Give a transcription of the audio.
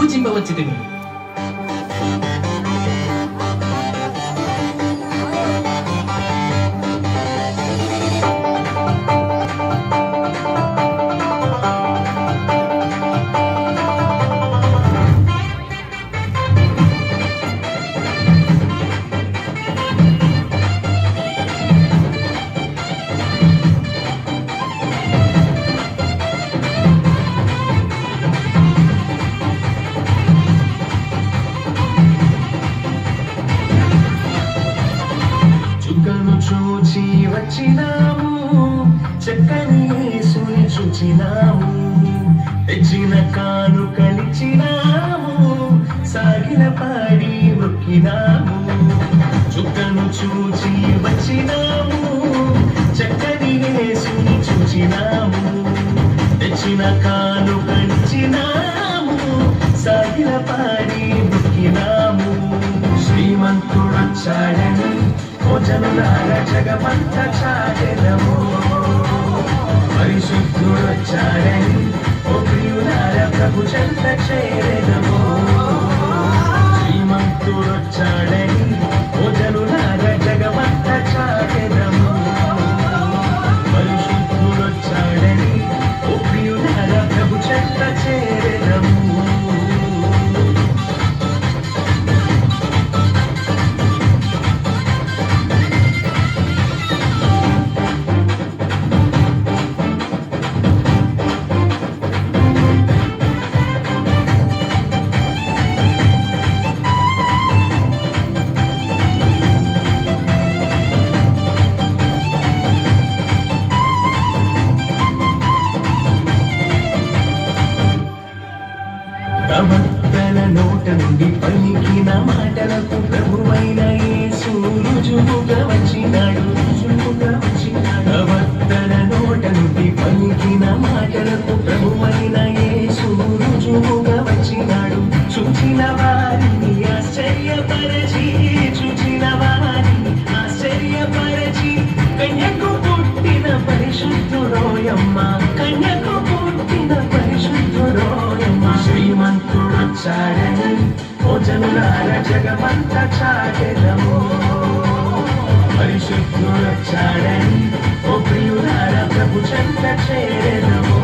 పూజింపవచ్చితిని. చుక్కను చూచి వచ్చినాము, చక్కని యేసుని చూచినాము, తెచ్చిన కానుకలిచ్చినాము, సాగిల పాడి మొక్కినాము. చుక్కను చూచి వచ్చినాము, చక్కని యేసుని చూచినాము, తెచ్చిన కానుకలిచ్చినాము, సాగిల పాడి మొక్కినాము. శ్రీమంతుడొచ్చాడని జనులారా జగమంత చాటెదము, పరిశుద్ధుడొచ్చాడని ఓ ప్రియులారా ప్రభు చెంత చేరెదము. శ్రీమంతుడొచ్చాడని ఓ జనులారా జగమంత చాటెదము, పరిశుద్ధుడొచ్చాడని ఓ ప్రియులారా ప్రభు చెంత చేరెదము. ప్రవక్తల నోట నుండి పలికిన మాటలకు ప్రభువైన యేసు రుజువుగా వచ్చినాడు. ప్రవక్తల నోట నుండి పలికిన మాటలకు ప్రభువైన యేసు రుజువుగా వచ్చినాడు. చూచిన వారిని ఆశ్చర్యపరచి, చూచిన వారిని ఆశ్చర్యపరచి, కన్యకు పుట్టిన పరిశుద్ధుడోయమ్మ, కన్యకు పుట్టిన పరిశుద్ధుడోయమ్మ. శ్రీమంతుడొచ్చాడని ఓ జనులారా జగమంత చాటెదము, పరిశుద్ధుడొచ్చాడని ఓ ప్రియులారా ప్రభు చెంత చేరెదము.